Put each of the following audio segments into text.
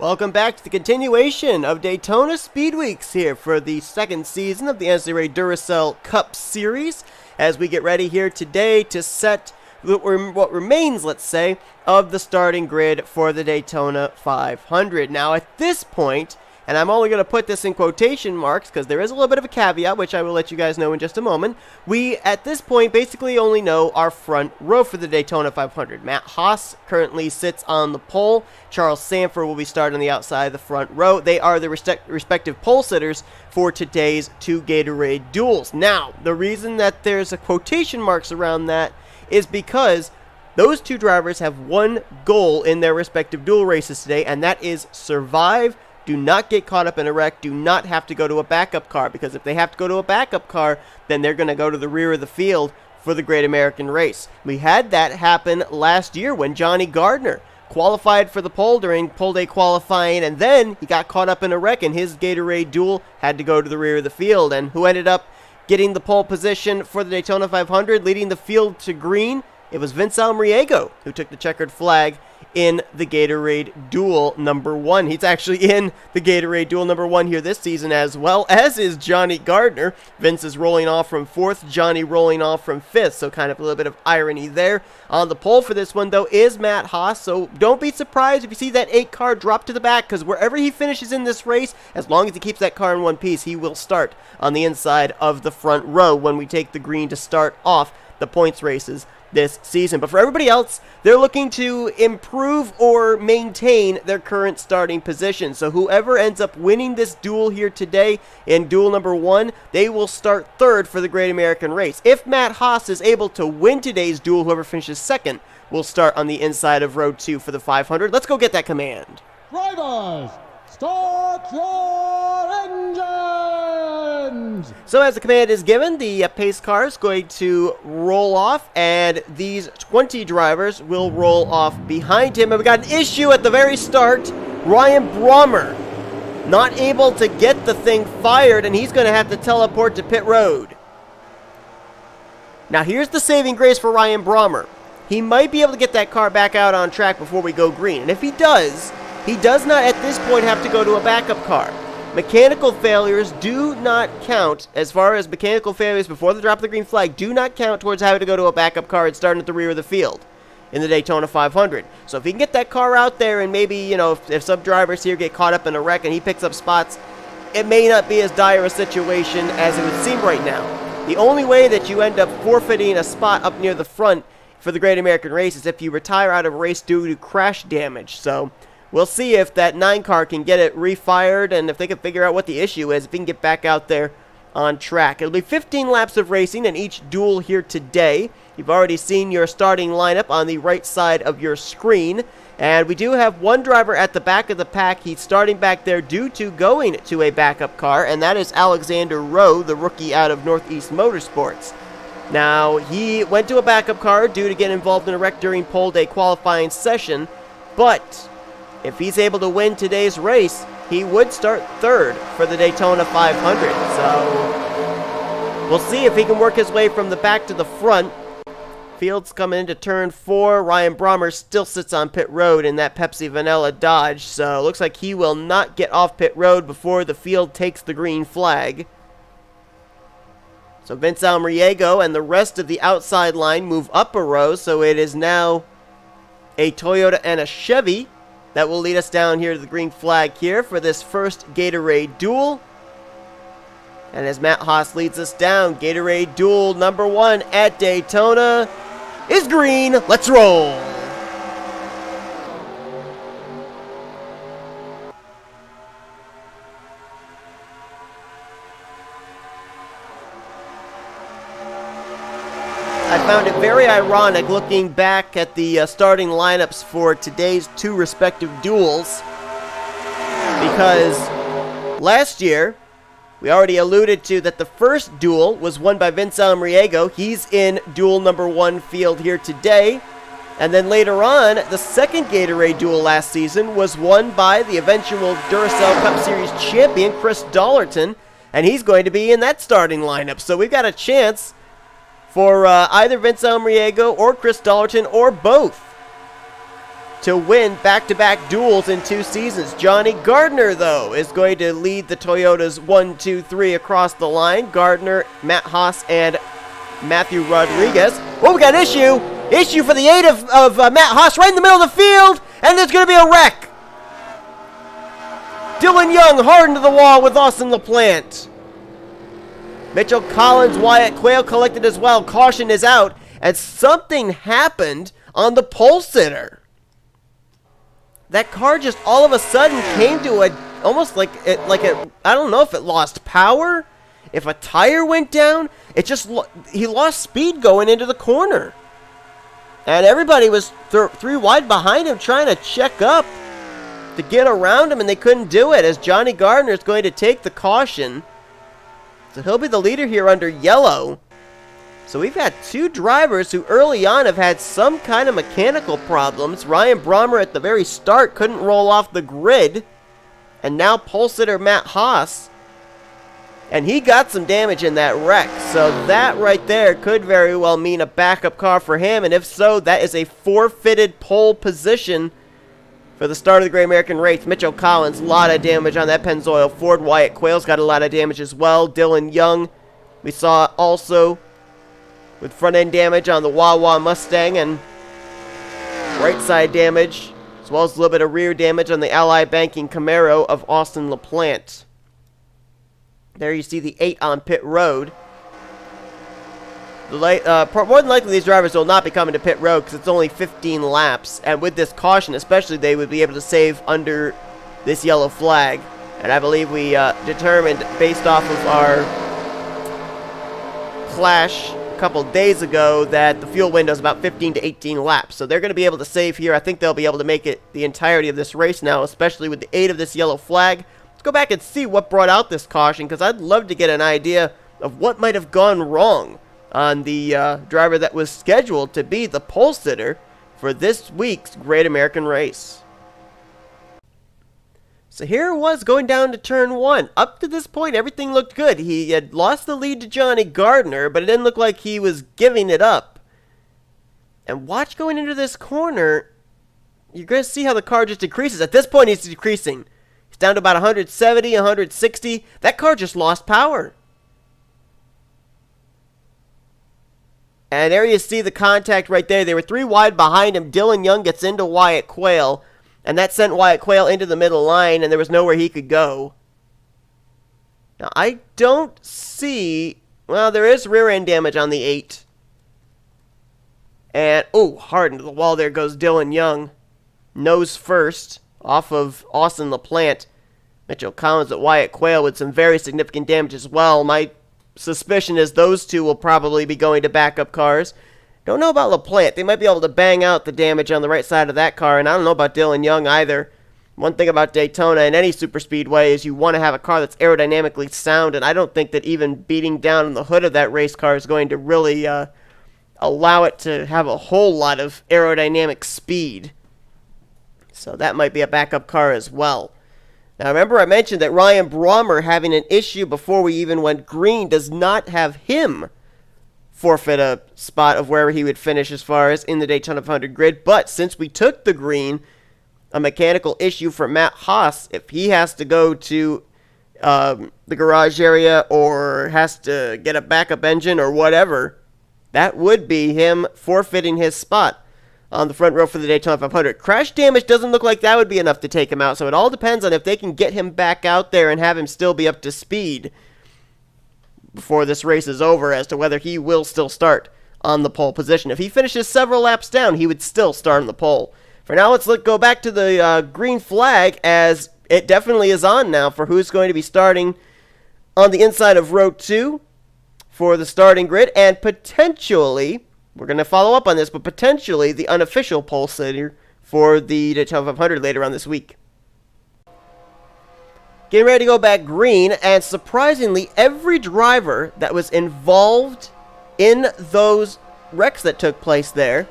Welcome back to the continuation of Daytona Speed Weeks here for the second season of the NCAA Duracell Cup Series as we get ready here today to set what remains, let's say, of the starting grid for the Daytona 500. Now at this point, and I'm only going to put this in quotation marks because there is a little bit of a caveat, which I will let you guys know in just a moment. We, at this point, basically only know our front row for the Daytona 500. Matt Haas currently sits on the pole. Charles Sanford will be starting on the outside of the front row. They are the respective pole sitters for today's two Gatorade duels. Now, the reason that there's a quotation marks around that is because those two drivers have one goal in their respective duel races today, and that is survive. Do not get caught up in a wreck. Do not have to go to a backup car, because if they have to go to a backup car, then they're going to go to the rear of the field for the Great American Race. We had that happen last year when Johnny Gardner qualified for the pole during pole day qualifying, and then he got caught up in a wreck, and his Gatorade duel had to go to the rear of the field. And who ended up getting the pole position for the Daytona 500, leading the field to green? It was Vince Almriego who took the checkered flag in the Gatorade Duel number 1. He's actually in the Gatorade Duel number 1 here this season, as well as is Johnny Gardner. Vince is rolling off from 4th, Johnny rolling off from 5th, so kind of a little bit of irony there. On the pole for this one, though, is Matt Haas, so don't be surprised if you see that 8 car drop to the back, because wherever he finishes in this race, as long as he keeps that car in one piece, he will start on the inside of the front row when we take the green to start off the points races this season. But for everybody else, they're looking to improve or maintain their current starting position. So whoever ends up winning this duel here today in duel number 1, they will start 3rd for the Great American Race. If Matt Haas is able to win today's duel, whoever finishes 2nd will start on the inside of row 2 for the 500. Let's go get that command. Drivers, start your engines! So as the command is given, the pace car is going to roll off, and these 20 drivers will roll off behind him. And we got an issue at the very start. Ryan Brommer not able to get the thing fired, and he's going to have to teleport to pit road. Now here's the saving grace for Ryan Brommer. He might be able to get that car back out on track before we go green, and if he does not at this point have to go to a backup car. Mechanical failures do not count, as far as mechanical failures before the drop of the green flag, do not count towards having to go to a backup car and starting at the rear of the field in the Daytona 500. So if he can get that car out there, and maybe, you know, if some drivers here get caught up in a wreck and he picks up spots, it may not be as dire a situation as it would seem right now. The only way that you end up forfeiting a spot up near the front for the Great American Race is if you retire out of a race due to crash damage. So we'll see if that 9 car can get it refired, and if they can figure out what the issue is, if he can get back out there on track. It'll be 15 laps of racing in each duel here today. You've already seen your starting lineup on the right side of your screen. And we do have one driver at the back of the pack. He's starting back there due to going to a backup car, and that is Alexander Rowe, the rookie out of Northeast Motorsports. Now, he went to a backup car due to get involved in a wreck during pole day qualifying session, but if he's able to win today's race, he would start 3rd for the Daytona 500. So we'll see if he can work his way from the back to the front. Field's coming into turn 4. Ryan Brommer still sits on pit road in that Pepsi Vanilla Dodge, so it looks like he will not get off pit road before the field takes the green flag. So Vince Almriego and the rest of the outside line move up a row, so it is now a Toyota and a Chevy that will lead us down here to the green flag here for this first Gatorade Duel. And as Matt Haas leads us down, Gatorade Duel number 1 at Daytona is green. Let's roll. I found it very ironic looking back at the starting lineups for today's 2 respective duels, because last year we already alluded to that the first duel was won by Vince Almriego. He's in duel number 1 field here today. And then later on, the second Gatorade duel last season was won by the eventual Duracell Cup Series champion, Chris Dollerton, and he's going to be in that starting lineup. So we've got a chance for either Vince Almriego or Chris Dollerton or both to win back-to-back duels in 2 seasons. Johnny Gardner, though, is going to lead the Toyotas 1, 2, 3 across the line. Gardner, Matt Haas, and Matthew Rodriguez. Oh, we got an issue. Issue for the 8 of Matt Haas right in the middle of the field, and there's going to be a wreck. Dylan Young hard into the wall with Austin LaPlante. Mitchell Collins, Wyatt Quayle collected as well. Caution is out, and something happened on the pole sitter. That car just all of a sudden came to almost like I don't know if it lost power, if a tire went down. He lost speed going into the corner. And everybody was 3 wide behind him trying to check up to get around him, and they couldn't do it as Johnny Gardner is going to take the caution. So he'll be the leader here under yellow. So we've had 2 drivers who early on have had some kind of mechanical problems. Ryan Brommer at the very start couldn't roll off the grid. And now pole sitter Matt Haas. And he got some damage in that wreck. So that right there could very well mean a backup car for him. And if so, that is a forfeited pole position for the start of the Great American Race. Mitchell Collins, a lot of damage on that Pennzoil Ford. Wyatt Quayle's got a lot of damage as well. Dylan Young, we saw also with front end damage on the Wawa Mustang and right side damage, as well as a little bit of rear damage on the Ally Banking Camaro of Austin LaPlante. There you see the 8 on pit road. More than likely these drivers will not be coming to pit road because it's only 15 laps. And with this caution especially, they would be able to save under this yellow flag. And I believe we determined based off of our clash a couple days ago that the fuel window is about 15 to 18 laps. So they're going to be able to save here. I think they'll be able to make it the entirety of this race now, especially with the 8 of this yellow flag. Let's go back and see what brought out this caution because I'd love to get an idea of what might have gone wrong on the driver that was scheduled to be the pole sitter for this week's Great American Race. So here it was going down to turn 1. Up to this point, everything looked good. He had lost the lead to Johnny Gardner, but it didn't look like he was giving it up. And watch going into this corner, you're going to see how the car just decreases. At this point, he's decreasing. He's down to about 170, 160. That car just lost power. And there you see the contact right there. They were 3 wide behind him. Dylan Young gets into Wyatt Quayle. And that sent Wyatt Quayle into the middle line, and there was nowhere he could go. Now, I don't see... Well, there is rear end damage on the 8. And, oh, hard into the wall there goes Dylan Young. Nose first, off of Austin LaPlante. Mitchell Collins at Wyatt Quayle with some very significant damage as well. My suspicion is those 2 will probably be going to backup cars. Don't know about LaPlante. They might be able to bang out the damage on the right side of that car, and I don't know about Dylan Young either. One thing about Daytona and any super speedway is you want to have a car that's aerodynamically sound, and I don't think that even beating down on the hood of that race car is going to really allow it to have a whole lot of aerodynamic speed. So that might be a backup car as well. Now remember I mentioned that Ryan Brommer having an issue before we even went green does not have him forfeit a spot of wherever he would finish as far as in the Daytona 500 grid. But since we took the green, a mechanical issue for Matt Haas, if he has to go to the garage area or has to get a backup engine or whatever, that would be him forfeiting his spot on the front row for the Daytona 500. Crash damage doesn't look like that would be enough to take him out, so it all depends on if they can get him back out there and have him still be up to speed before this race is over as to whether he will still start on the pole position. If he finishes several laps down, he would still start on the pole. For now, let's go back to the green flag, as it definitely is on now for who's going to be starting on the inside of row 2 for the starting grid, and potentially, we're going to follow up on this, but potentially the unofficial pole sitter for the Daytona 500 later on this week. Getting ready to go back green, and surprisingly, every driver that was involved in those wrecks that took place there,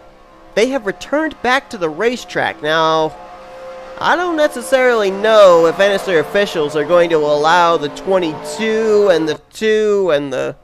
they have returned back to the racetrack. Now, I don't necessarily know if NNSCRA officials are going to allow the 22 and the 2 and the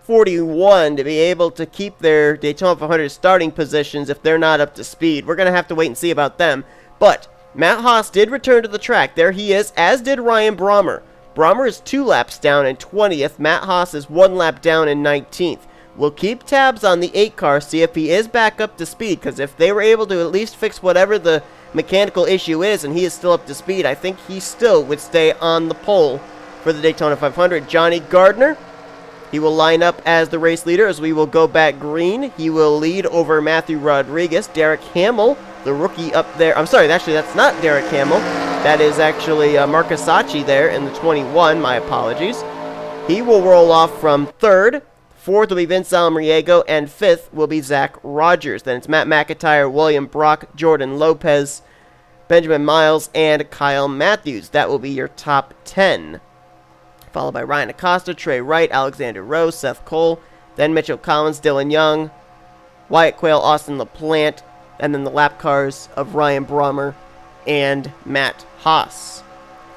41 to be able to keep their Daytona 500 starting positions if they're not up to speed. We're going to have to wait and see about them. But Matt Haas did return to the track. There he is, as did Ryan Brommer. Brommer is 2 laps down in 20th. Matt Haas is 1 lap down in 19th. We'll keep tabs on the 8 car, see if he is back up to speed, because if they were able to at least fix whatever the mechanical issue is and he is still up to speed, I think he still would stay on the pole for the Daytona 500. Johnny Gardner, he will line up as the race leader as we will go back green. He will lead over Matthew Rodriguez. Derek Hamill, the rookie up there. I'm sorry, actually that's not Derek Hamill. That is actually Marcus Sacchi there in the 21. My apologies. He will roll off from 3rd. 4th will be Vince Almriego, and 5th will be Zach Rogers. Then it's Matt McIntyre, William Brock, Jordan Lopez, Benjamin Miles, and Kyle Matthews. That will be your top 10. Followed by Ryan Acosta, Trey Wright, Alexander Rowe, Seth Cole, then Mitchell Collins, Dylan Young, Wyatt Quayle, Austin LaPlante, and then the lap cars of Ryan Brommer and Matt Haas.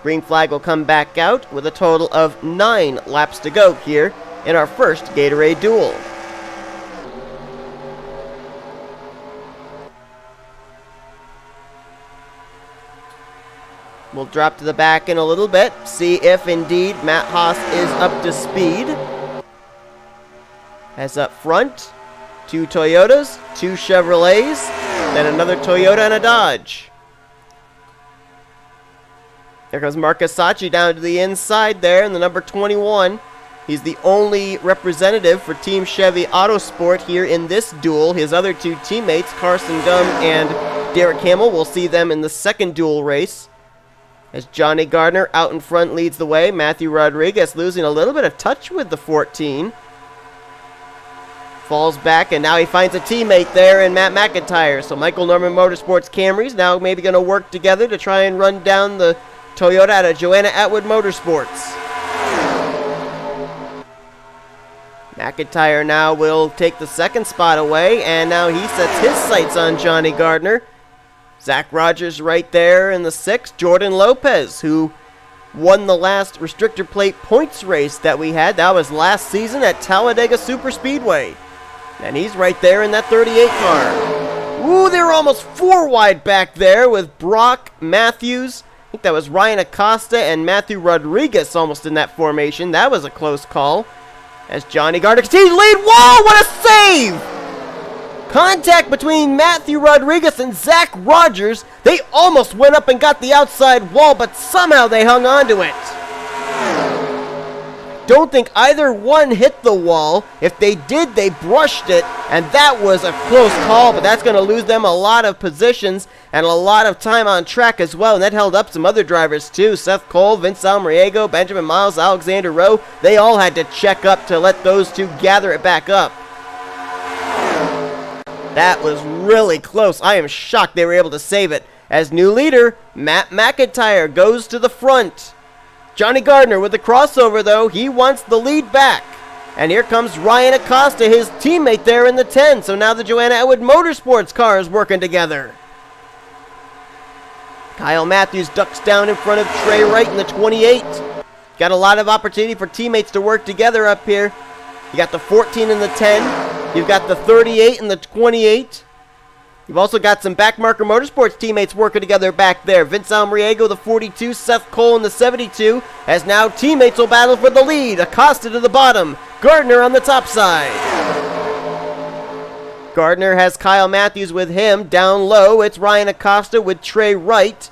Green flag will come back out with a total of 9 laps to go here in our first Gatorade Duel. We'll drop to the back in a little bit, see if indeed Matt Haas is up to speed. As up front, 2 Toyotas, 2 Chevrolets, then another Toyota and a Dodge. There comes Marcus Sacchi down to the inside there in the number 21. He's the only representative for Team Chevy Autosport here in this duel. His other 2 teammates, Carson Gum and Derek Hamill, we'll see them in the second duel race. As Johnny Gardner out in front leads the way. Matthew Rodriguez losing a little bit of touch with the 14. Falls back, and now he finds a teammate there in Matt McIntyre. So Michael Norman Motorsports Camrys now maybe going to work together to try and run down the Toyota out of Joanna Atwood Motorsports. McIntyre now will take the second spot away, and now he sets his sights on Johnny Gardner. Zach Rogers right there in the 6th. Jordan Lopez, who won the last restrictor plate points race that we had. That was last season at Talladega Superspeedway. And he's right there in that 38 car. Ooh, they were almost 4 wide back there with Brock, Matthews. I think that was Ryan Acosta and Matthew Rodriguez almost in that formation. That was a close call. As Johnny Gardner continues to lead. Whoa, what a save! Contact between Matthew Rodriguez and Zach Rogers. They almost went up and got the outside wall, but somehow they hung on to it. Don't think either one hit the wall. If they did, they brushed it, and that was a close call, but that's going to lose them a lot of positions and a lot of time on track as well, and that held up some other drivers too. Seth Cole, Vince Almriego, Benjamin Miles, Alexander Rowe, they all had to check up to let those 2 gather it back up. That was really close. I am shocked they were able to save it. As new leader, Matt McIntyre goes to the front. Johnny Gardner with the crossover, though. He wants the lead back. And here comes Ryan Acosta, his teammate there in the 10. So now the Joanna Atwood Motorsports car is working together. Kyle Matthews ducks down in front of Trey Wright in the 28. Got a lot of opportunity for teammates to work together up here. You got the 14 and the 10. You've got the 38 and the 28. You've also got some Backmarker Motorsports teammates working together back there. Vince Almriego, the 42, Seth Cole in the 72, as now teammates will battle for the lead. Acosta to the bottom, Gardner on the top side. Gardner has Kyle Matthews with him. Down low, it's Ryan Acosta with Trey Wright.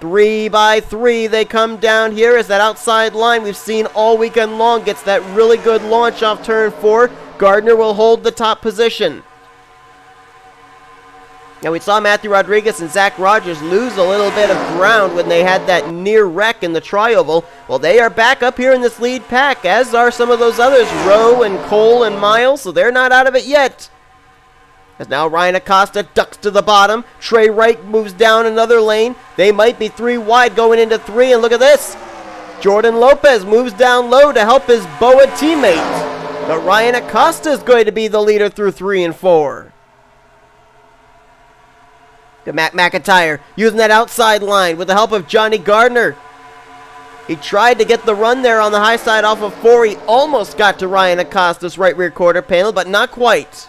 3 by 3 they come down here as that outside line we've seen all weekend long gets that really good launch off turn 4. Gardner will hold the top position. Now we saw Matthew Rodriguez and Zach Rogers lose a little bit of ground when they had that near wreck in the tri-oval. Well, they are back up here in this lead pack, as are some of those others, Rowe and Cole and Miles, so they're not out of it yet. As now Ryan Acosta ducks to the bottom. Trey Wright moves down another lane. They might be 3 wide going into 3, and look at this. Jordan Lopez moves down low to help his BOA teammate. But Ryan Acosta is going to be the leader through 3 and 4. Matt McIntyre using that outside line with the help of Johnny Gardner. He tried to get the run there on the high side off of 4. He almost got to Ryan Acosta's right rear quarter panel, but not quite.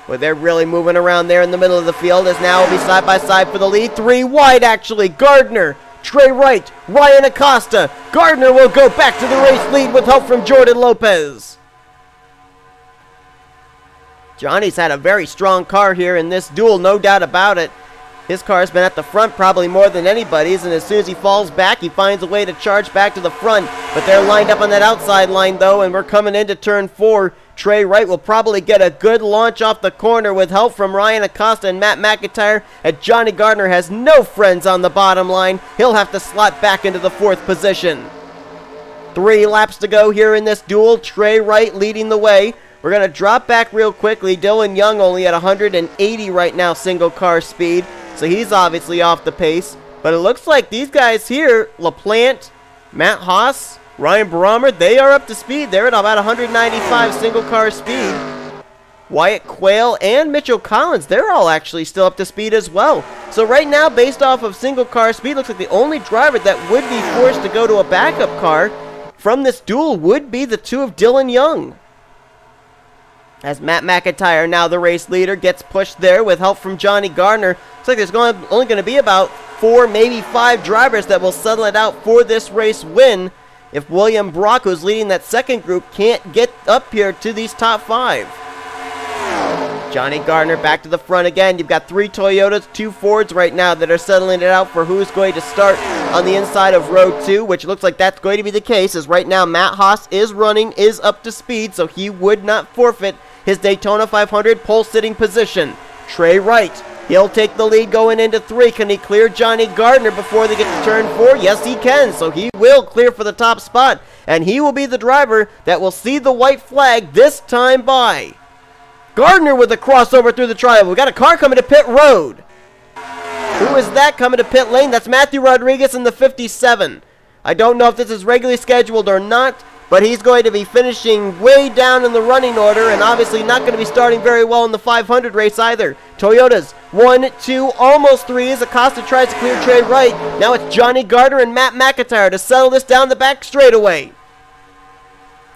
Well, they're really moving around there in the middle of the field, as now will be side by side for the lead. 3 wide, actually. Gardner, Trey Wright, Ryan Acosta. Gardner will go back to the race lead with help from Jordan Lopez. Johnny's had a very strong car here in this duel, no doubt about it. His car's been at the front probably more than anybody's, and as soon as he falls back, he finds a way to charge back to the front. But they're lined up on that outside line, though, and we're coming into turn 4. Trey Wright will probably get a good launch off the corner with help from Ryan Acosta and Matt McIntyre, and Johnny Gardner has no friends on the bottom line. He'll have to slot back into the 4th position. 3 laps to go here in this duel. Trey Wright leading the way. We're going to drop back real quickly. Dylan Young only at 180 right now, single car speed. So he's obviously off the pace. But it looks like these guys here, LaPlante, Matt Haas, Ryan Brommer, they are up to speed. They're at about 195 single car speed. Wyatt Quayle and Mitchell Collins, they're all actually still up to speed as well. So right now, based off of single car speed, looks like the only driver that would be forced to go to a backup car from this duel would be the 2 of Dylan Young. As Matt McIntyre, now the race leader, gets pushed there with help from Johnny Gardner. Looks like there's only going to be about 4, maybe 5 drivers that will settle it out for this race win if William Brock, who's leading that second group, can't get up here to these top 5. Johnny Gardner back to the front again. You've got 3 Toyotas, 2 Fords right now that are settling it out for who's going to start on the inside of row 2, which looks like that's going to be the case, as right now Matt Haas is running, is up to speed, so he would not forfeit his Daytona 500 pole sitting position. Trey Wright, he'll take the lead going into 3. Can he clear Johnny Gardner before they get to turn 4? Yes, he can, so he will clear for the top spot, and he will be the driver that will see the white flag this time by. Gardner with a crossover through the triangle. We got a car coming to pit road. Who is that coming to pit lane? That's Matthew Rodriguez in the 57. I don't know if this is regularly scheduled or not, but he's going to be finishing way down in the running order and obviously not going to be starting very well in the 500 race either. Toyotas, 1, 2, almost 3 as Acosta tries to clear Trey Wright. Now it's Johnny Gardner and Matt McIntyre to settle this down the back straightaway.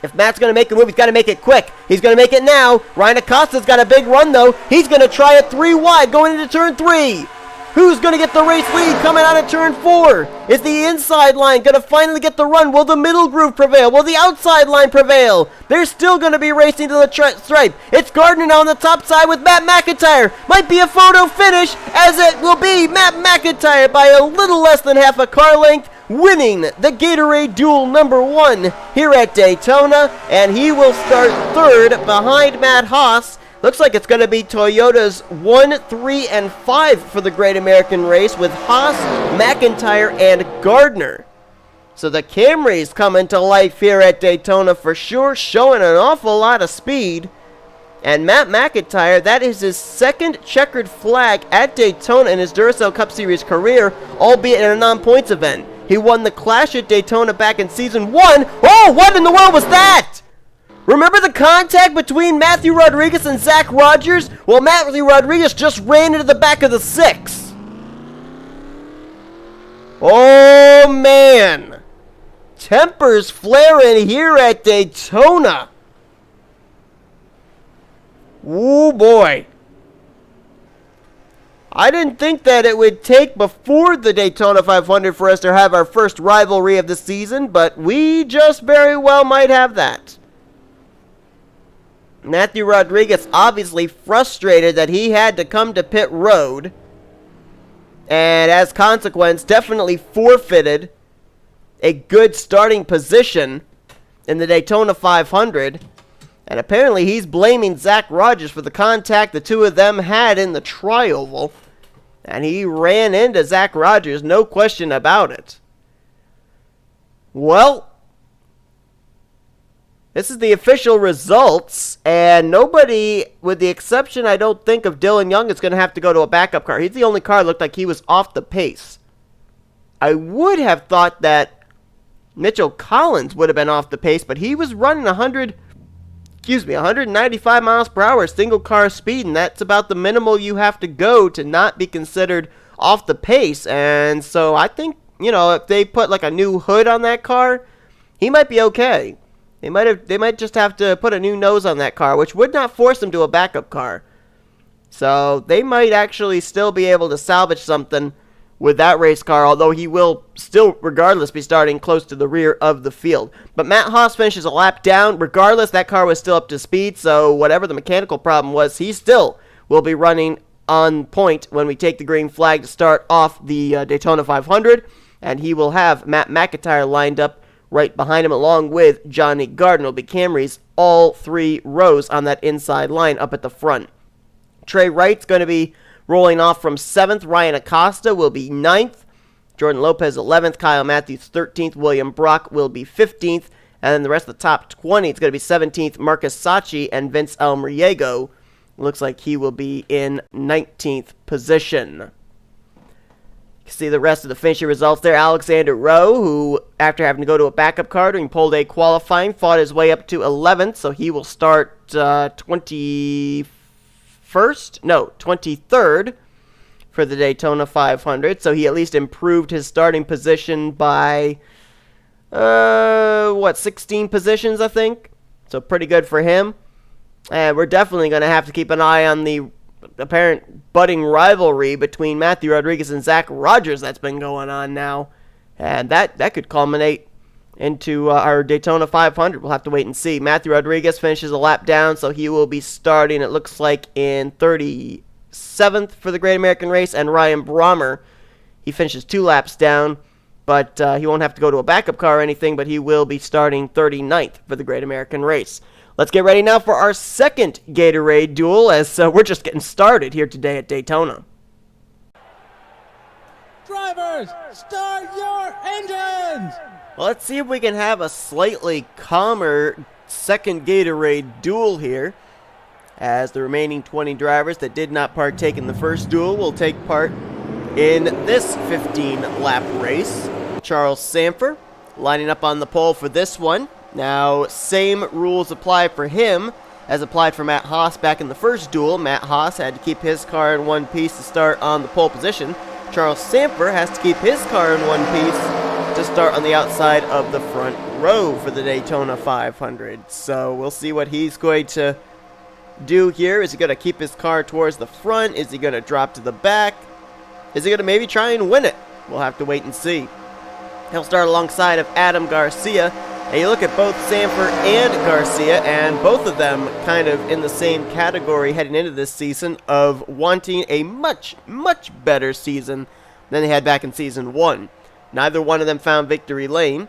If Matt's going to make a move, he's got to make it quick. He's going to make it now. Ryan Acosta's got a big run, though. He's going to try it 3 wide going into turn 3. Who's going to get the race lead coming out of turn 4? Is the inside line going to finally get the run? Will the middle groove prevail? Will the outside line prevail? They're still going to be racing to the stripe. It's Gardner now on the top side with Matt McIntyre. Might be a photo finish, as it will be Matt McIntyre by a little less than half a car length, winning the Gatorade Duel number 1 here at Daytona, and he will start 3rd behind Matt Haas. Looks like it's going to be Toyotas 1, 3, and 5 for the Great American Race with Haas, McIntyre, and Gardner. So the Camry's coming to life here at Daytona for sure, showing an awful lot of speed. And Matt McIntyre, that is his 2nd checkered flag at Daytona in his Duracell Cup Series career, albeit in a non-points event. He won the Clash at Daytona back in Season 1. Oh, what in the world was that? Remember the contact between Matthew Rodriguez and Zach Rogers? Well, Matthew Rodriguez just ran into the back of the 6. Oh, man. Tempers flaring here at Daytona. Ooh, boy. I didn't think that it would take before the Daytona 500 for us to have our first rivalry of the season, but we just very well might have that. Matthew Rodriguez obviously frustrated that he had to come to pit road, and as consequence definitely forfeited a good starting position in the Daytona 500, and apparently he's blaming Zach Rogers for the contact the 2 of them had in the tri-oval, and he ran into Zach Rogers, no question about it. Well, this is the official results, and nobody, with the exception, I don't think, of Dylan Young, is going to have to go to a backup car. He's the only car that looked like he was off the pace. I would have thought that Mitchell Collins would have been off the pace, but he was running 195 miles per hour single car speed, and that's about the minimal you have to go to not be considered off the pace. And so I think you know, if they put like a new hood on that car, he might be okay. They might just have to put a new nose on that car, which would not force them to a backup car. So they might actually still be able to salvage something with that race car, although he will still, regardless, be starting close to the rear of the field. But Matt Haas finishes a lap down. Regardless, that car was still up to speed, so whatever the mechanical problem was, he still will be running on point when we take the green flag to start off the Daytona 500, and he will have Matt McIntyre lined up right behind him, along with Johnny Gardner. Will be Camrys all 3 rows on that inside line up at the front. Trey Wright's going to be rolling off from 7th. Ryan Acosta will be 9th. Jordan Lopez 11th. Kyle Matthews 13th. William Brock will be 15th. And then the rest of the top 20, it's going to be 17th. Marcus Sacchi and Vince Almriego. Looks like he will be in 19th position. You can see the rest of the finishing results there. Alexander Rowe, who, after having to go to a backup car during pole day qualifying, fought his way up to 11th, so he will start 23rd for the Daytona 500. So he at least improved his starting position by, 16 positions, I think. So pretty good for him. And we're definitely going to have to keep an eye on the apparent budding rivalry between Matthew Rodriguez and Zach Rogers that's been going on now. And that could culminate into our Daytona 500. We'll have to wait and see. Matthew Rodriguez finishes a lap down, so he will be starting, it looks like, in 37th for the Great American Race. And Ryan Brommer, he finishes 2 laps down, but he won't have to go to a backup car or anything, but he will be starting 39th for the Great American Race. Let's get ready now for our second Gatorade duel, as we're just getting started here today at Daytona. Drivers, start your engines! Well, let's see if we can have a slightly calmer second Gatorade duel here, as the remaining 20 drivers that did not partake in the first duel will take part in this 15-lap race. Charles Sanford lining up on the pole for this one. Now, same rules apply for him as applied for Matt Haas back in the first duel. Matt Haas had to keep his car in one piece to start on the pole position. Charles Sanford has to keep his car in one piece to start on the outside of the front row for the Daytona 500. So we'll see what he's going to do here. Is he going to keep his car towards the front? Is he going to drop to the back? Is he going to maybe try and win it? We'll have to wait and see. He'll start alongside of Adam Garcia. And you look at both Sanford and Garcia, and both of them kind of in the same category heading into this season of wanting a much, much better season than they had back in Season 1. Neither one of them found victory lane,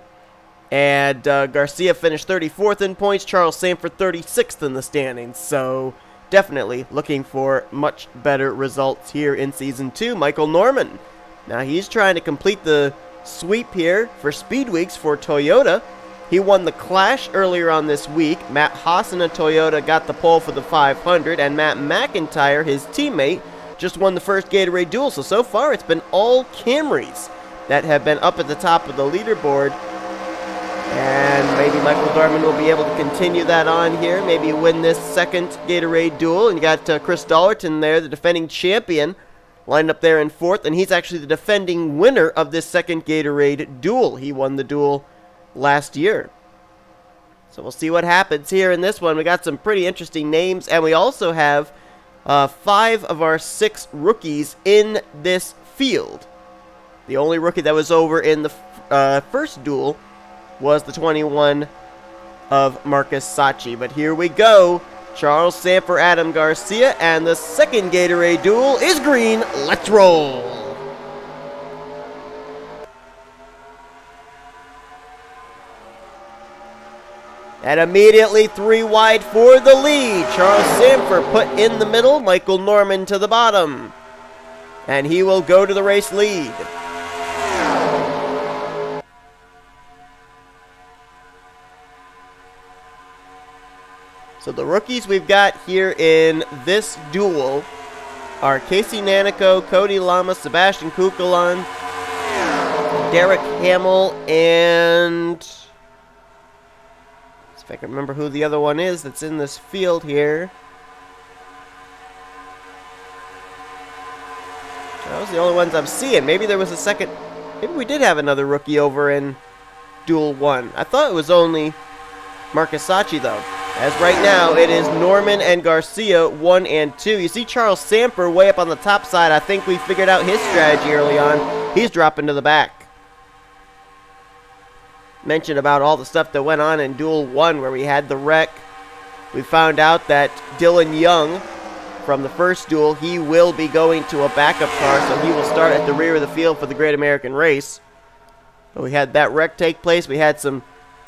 and Garcia finished 34th in points, Charles Sanford 36th in the standings, so definitely looking for much better results here in Season 2. Michael Norman, now he's trying to complete the sweep here for Speed Weeks for Toyota. He won the Clash earlier on this week. Matt Haas and Toyota got the pole for the 500, and Matt McIntyre, his teammate, just won the first Gatorade duel. So far it's been all Camrys that have been up at the top of the leaderboard. And maybe Michael Darman will be able to continue that on here. Maybe win this second Gatorade duel. And you got Chris Dollerton there, the defending champion, lined up there in 4th. And he's actually the defending winner of this second Gatorade duel. He won the duel last year. So we'll see what happens here in this one. We got some pretty interesting names, and we also have 5 of our 6 rookies in this field. The only rookie that was over in the first duel was the 21 of Marcus Sacchi. But here we go. Charles Sanford, Adam Garcia, and the second Gatorade duel is green. Let's roll. And immediately 3 wide for the lead. Charles Sanford put in the middle. Michael Norman to the bottom. And he will go to the race lead. So the rookies we've got here in this duel are Casey Nanico, Cody Lama, Sebastian Kukulon, Derek Hamill, and if I can remember who the other one is that's in this field here. Those are the only ones I'm seeing. Maybe there was a second. Maybe we did have another rookie over in Duel 1. I thought it was only Marcus Sacchi, though. As right now, it is Norman and Garcia, 1 and 2. You see Charles Samper way up on the top side. I think we figured out his strategy early on. He's dropping to the back. Mentioned about all the stuff that went on in Duel 1 where we had the wreck. We found out that Dylan Young, from the first duel, he will be going to a backup car, so he will start at the rear of the field for the Great American Race. But we had that wreck take place. We had some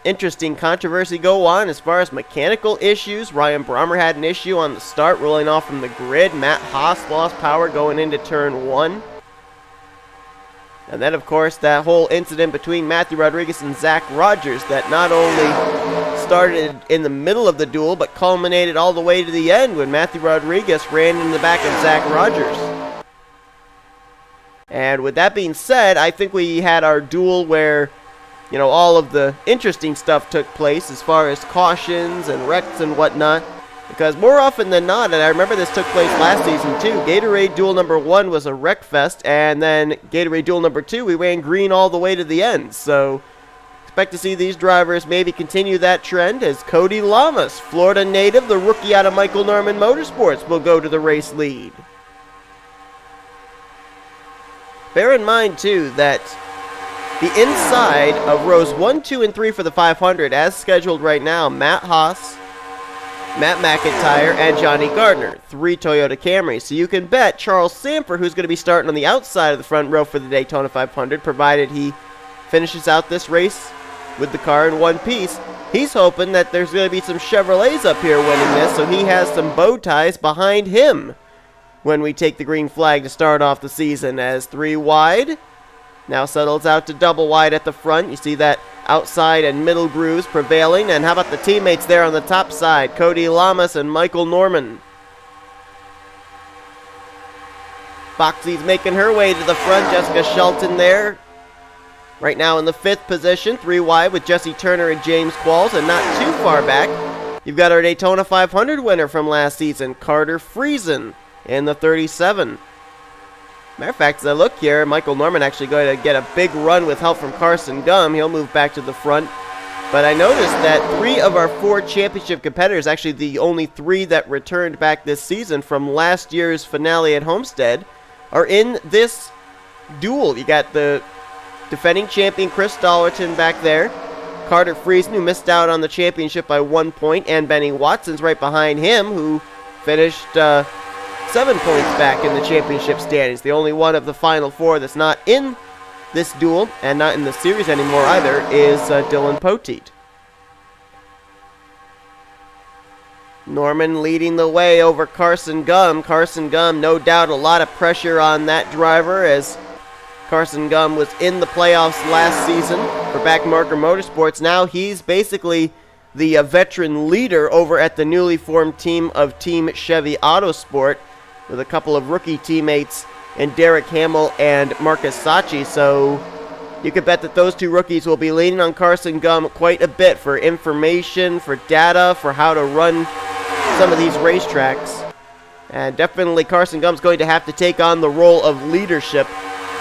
interesting controversy go on as far as mechanical issues. Ryan Brommer had an issue on the start, rolling off from the grid. Matt Haas lost power going into turn 1. And then, of course, that whole incident between Matthew Rodriguez and Zach Rogers that not only started in the middle of the duel, but culminated all the way to the end when Matthew Rodriguez ran in the back of Zach Rogers. And with that being said, I think we had our duel where, you know, all of the interesting stuff took place as far as cautions and wrecks and whatnot. Because more often than not, and I remember this took place last season too, Gatorade Duel number 1 was a wreck fest, and then Gatorade Duel number 2, we ran green all the way to the end. So expect to see these drivers maybe continue that trend as Cody Lamas, Florida native, the rookie out of Michael Norman Motorsports, will go to the race lead. Bear in mind too that the inside of rows 1, 2, and 3 for the 500, as scheduled right now, Matt Haas, Matt McIntyre, and Johnny Gardner, 3 Toyota Camrys. So you can bet Charles Samper, who's going to be starting on the outside of the front row for the Daytona 500, provided he finishes out this race with the car in one piece. He's hoping that there's going to be some Chevrolets up here winning this, so he has some bow ties behind him when we take the green flag to start off the season. As 3 wide, now settles out to double wide at the front. You see that outside and middle grooves prevailing. And how about the teammates there on the top side? Cody Lamas and Michael Norman. Boxy's making her way to the front. Jessica Shelton there. Right now in the 5th position, 3 wide with Jesse Turner and James Qualls. And not too far back, you've got our Daytona 500 winner from last season, Carter Friesen, in the 37. Matter of fact, as I look here, Michael Norman actually going to get a big run with help from Carson Gum. He'll move back to the front. But I noticed that 3 of our 4 championship competitors, actually the only 3 that returned back this season from last year's finale at Homestead, are in this duel. You got the defending champion Chris Dollerton back there, Carter Friesen, who missed out on the championship by 1 point, and Benny Watson's right behind him, who finished 7 points back in the championship standings. The only one of the final 4 that's not in this duel, and not in the series anymore either, is Dylan Poteet. Norman leading the way over Carson Gum. Carson Gum, no doubt a lot of pressure on that driver, as Carson Gum was in the playoffs last season for Backmarker Motorsports. Now he's basically the veteran leader over at the newly formed team of Team Chevy Autosport, with a couple of rookie teammates in Derek Hamill and Marcus Sacchi. So you could bet that those 2 rookies will be leaning on Carson Gum quite a bit for information, for data, for how to run some of these racetracks. And definitely Carson Gum's going to have to take on the role of leadership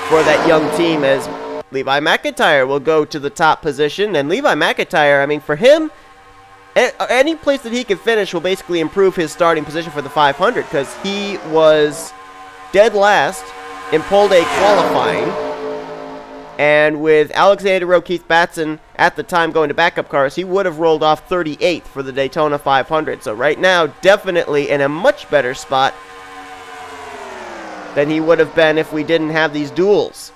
for that young team, as Levi McIntyre will go to the top position. And Levi McIntyre, I mean, for him, any place that he can finish will basically improve his starting position for the 500, because he was dead last in pole day qualifying. And with Alexander O'Keefe Batson at the time going to backup cars, he would have rolled off 38th for the Daytona 500. So right now, definitely in a much better spot than he would have been if we didn't have these duels.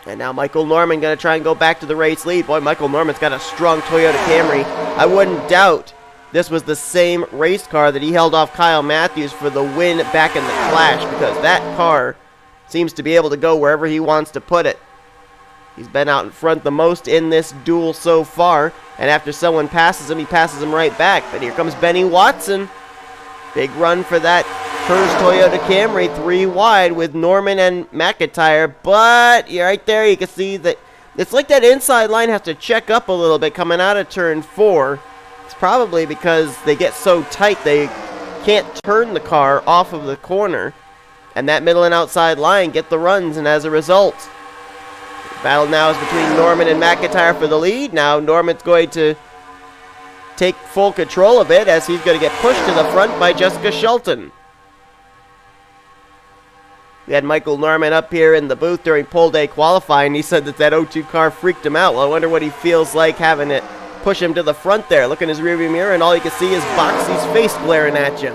And now Michael Norman going to try and go back to the race lead. Boy, Michael Norman's got a strong Toyota Camry. I wouldn't doubt this was the same race car that he held off Kyle Matthews for the win back in the Clash, because that car seems to be able to go wherever he wants to put it. He's been out in front the most in this duel so far, and after someone passes him, he passes him right back. But here comes Benny Watson. Big run for that Hers Toyota Camry, 3 wide with Norman and McIntyre. But right there you can see that it's like that inside line has to check up a little bit coming out of turn 4. It's probably because they get so tight they can't turn the car off of the corner. And that middle and outside line get the runs, and as a result, Battle now is between Norman and McIntyre for the lead. Now Norman's going to take full control of it as he's going to get pushed to the front by Jessica Shelton. We had Michael Norman up here in the booth during pole day qualifying. He said that 0-2 car freaked him out. Well, I wonder what he feels like having it push him to the front there. Look in his rearview mirror and all you can see is Boxy's face glaring at you.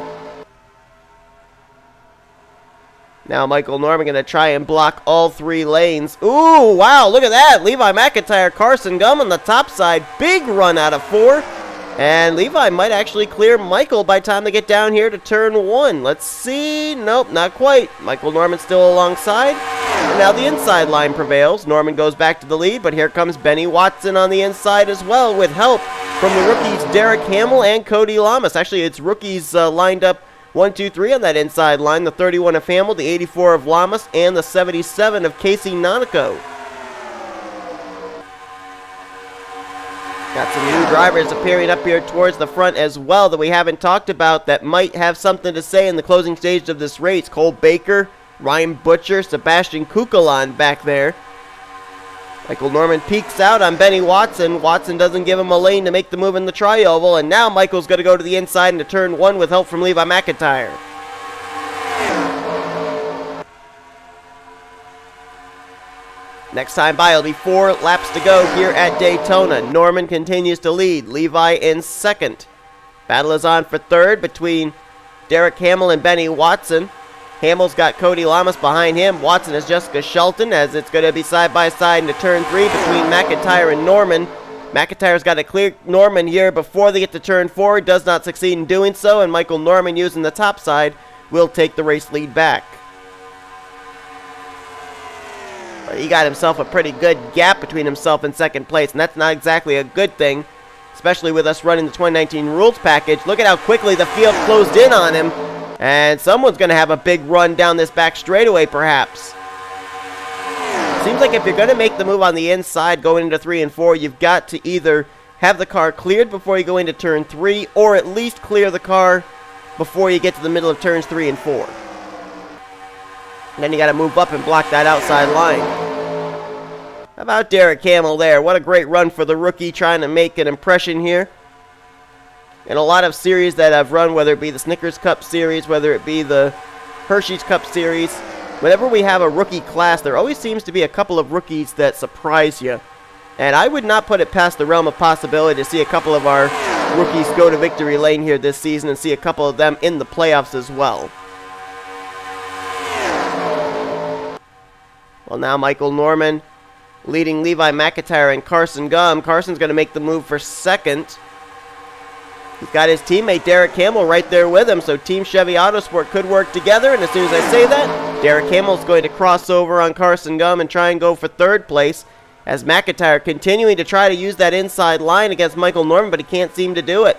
Now Michael Norman going to try and block all 3 lanes. Ooh, wow, look at that. Levi McIntyre, Carson Gum on the top side. Big run out of 4. And Levi might actually clear Michael by the time they get down here to turn 1. Let's see. Nope, not quite. Michael Norman still alongside. And now the inside line prevails. Norman goes back to the lead, but here comes Benny Watson on the inside as well with help from the rookies Derek Hamill and Cody Lamas. Actually, it's rookies lined up 1, 2, 3 on that inside line. The 31 of Hamill, the 84 of Lamas, and the 77 of Casey Nonico. Got some new drivers appearing up here towards the front as well that we haven't talked about that might have something to say in the closing stage of this race. Cole Baker, Ryan Butcher, Sebastian Kukulon back there. Michael Norman peeks out on Benny Watson. Watson doesn't give him a lane to make the move in the tri-oval, and now Michael's going to go to the inside into turn 1 with help from Levi McIntyre. Next time by, it'll be 4 laps to go here at Daytona. Norman continues to lead. Levi in second. Battle is on for third between Derek Hamill and Benny Watson. Hamill's got Cody Lamas behind him. Watson is Jessica Shelton as it's going to be side by side into turn 3 between McIntyre and Norman. McIntyre's got to clear Norman here before they get to turn 4. Does not succeed in doing so, and Michael Norman, using the top side, will take the race lead back. He got himself a pretty good gap between himself and second place, and that's not exactly a good thing, especially with us running the 2019 rules package. Look at how quickly the field closed in on him, and someone's going to have a big run down this back straightaway, perhaps. Seems like if you're going to make the move on the inside going into 3 and 4, you've got to either have the car cleared before you go into turn 3, or at least clear the car before you get to the middle of turns 3 and 4. And then you got to move up and block that outside line. How about Derek Hamill there? What a great run for the rookie, trying to make an impression here. In a lot of series that I've run, whether it be the Snickers Cup Series, whether it be the Hershey's Cup Series, whenever we have a rookie class, there always seems to be a couple of rookies that surprise you. And I would not put it past the realm of possibility to see a couple of our rookies go to victory lane here this season and see a couple of them in the playoffs as well. Well, now Michael Norman leading Levi McIntyre and Carson Gum. Carson's going to make the move for second. He's got his teammate Derek Hamill right there with him, so Team Chevy Autosport could work together, and as soon as I say that, Derek Hamill's going to cross over on Carson Gum and try and go for third place, as McIntyre continuing to try to use that inside line against Michael Norman, but he can't seem to do it.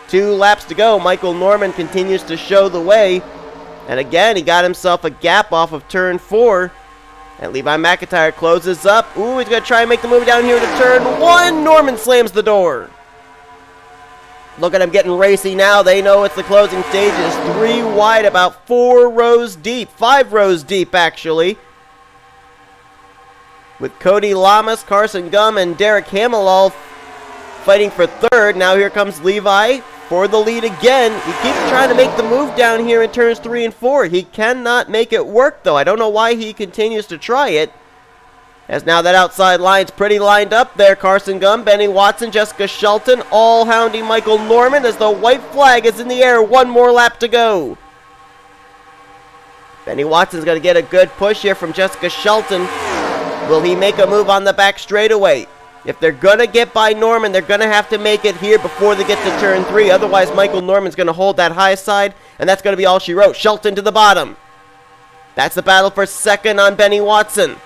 2 laps to go. Michael Norman continues to show the way, and again, he got himself a gap off of turn 4. And Levi McIntyre closes up. Ooh, he's going to try and make the move down here to turn 1. Norman slams the door. Look at him getting racy now. They know it's the closing stages. 3 wide, about 4 rows deep. 5 rows deep, actually. With Cody Lamas, Carson Gum, and Derek Hamill all fighting for third. Now here comes Levi for the lead again. He keeps trying to make the move down here in turns 3 and 4. He cannot make it work, though. I don't know why he continues to try it. As now that outside line's pretty lined up there. Carson Gum, Benny Watson, Jessica Shelton, all hounding Michael Norman as the white flag is in the air. 1 more lap to go. Benny Watson's going to get a good push here from Jessica Shelton. Will he make a move on the back straightaway? If they're going to get by Norman, they're going to have to make it here before they get to turn 3. Otherwise, Michael Norman's going to hold that high side, and that's going to be all she wrote. Shelton to the bottom. That's the battle for second on Benny Watson.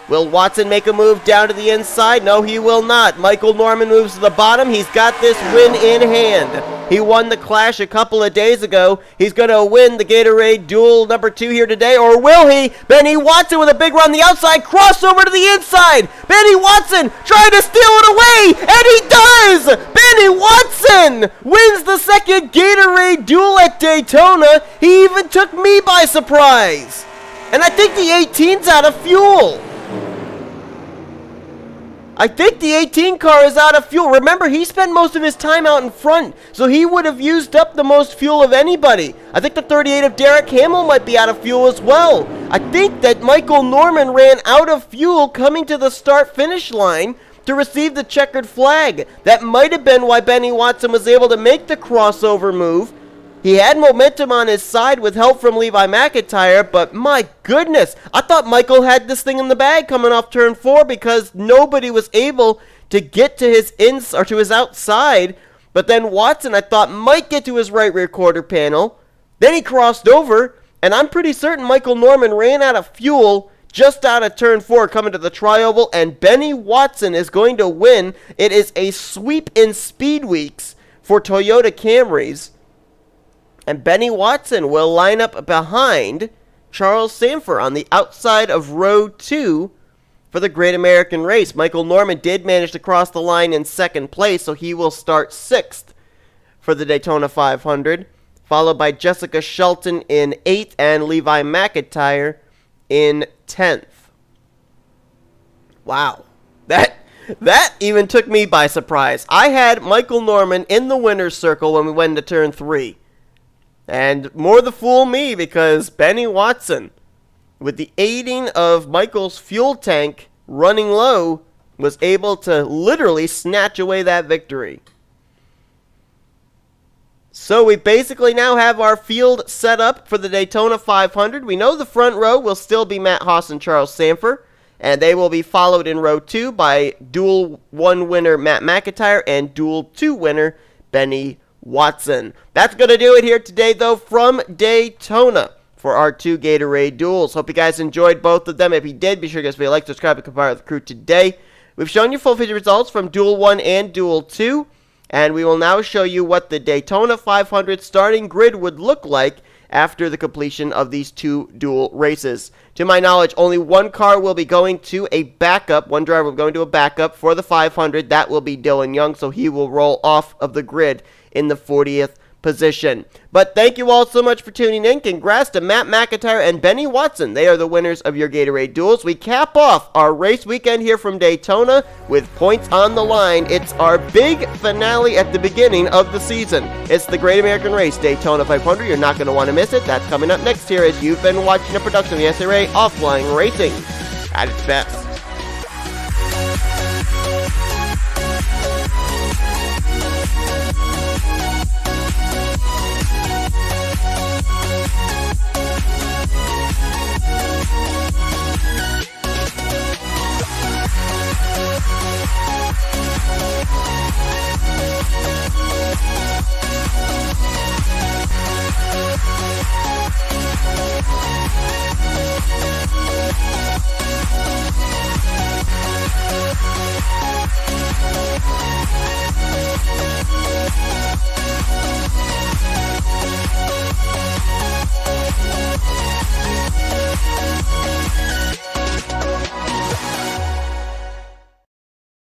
Will Watson make a move down to the inside? No, he will not. Michael Norman moves to the bottom. He's got this win in hand. He won the Clash a couple of days ago. He's going to win the Gatorade Duel number 2 here today, or will he? Benny Watson with a big run on the outside, crossover to the inside. Benny Watson trying to steal it away, and he does! Benny Watson wins the second Gatorade Duel at Daytona. He even took me by surprise. And I think the 18's out of fuel. I think the 18 car is out of fuel. Remember, he spent most of his time out in front, so he would have used up the most fuel of anybody. I think the 38 of Derek Hamill might be out of fuel as well. I think that Michael Norman ran out of fuel coming to the start-finish line to receive the checkered flag. That might have been why Benny Watson was able to make the crossover move. He had momentum on his side with help from Levi McIntyre, but my goodness, I thought Michael had this thing in the bag coming off turn 4 because nobody was able to get to his outside. But then Watson, I thought, might get to his right rear quarter panel. Then he crossed over, and I'm pretty certain Michael Norman ran out of fuel just out of turn 4 coming to the tri-oval, and Benny Watson is going to win. It is a sweep in Speed Weeks for Toyota Camrys. And Benny Watson will line up behind Charles Sanford on the outside of row 2 for the Great American Race. Michael Norman did manage to cross the line in second place, so he will start 6th for the Daytona 500, followed by Jessica Shelton in 8th and Levi McIntyre in 10th. Wow. That even took me by surprise. I had Michael Norman in the winner's circle when we went into turn 3. And more the fool me, because Benny Watson, with the aiding of Michael's fuel tank running low, was able to literally snatch away that victory. So we basically now have our field set up for the Daytona 500. We know the front row will still be Matt Haas and Charles Sanford, and they will be followed in row 2 by Duel 1 winner Matt McIntyre and Duel 2 winner Benny Watson. That's going to do it here today, though, from Daytona for our 2 Gatorade duels. Hope you guys enjoyed both of them. If you did, be sure to give us a like, subscribe, and compare with the crew today. We've shown you full feature results from Duel 1 and Duel 2, and we will now show you what the Daytona 500 starting grid would look like after the completion of these 2 duel races. To my knowledge, only one car will be going to a backup. One driver will be going to a backup for the 500. That will be Dylan Young, so he will roll off of the grid in the 40th position. But thank you all so much for tuning in. Congrats to Matt McIntyre and Benny Watson. They are the winners of your Gatorade duels. We cap off our race weekend here from Daytona with points on the line. It's our big finale at the beginning of the season. It's the Great American Race Daytona 500. You're not going to want to miss it. That's coming up next here as you've been watching a production of the NNSCRA Offline Racing at its best.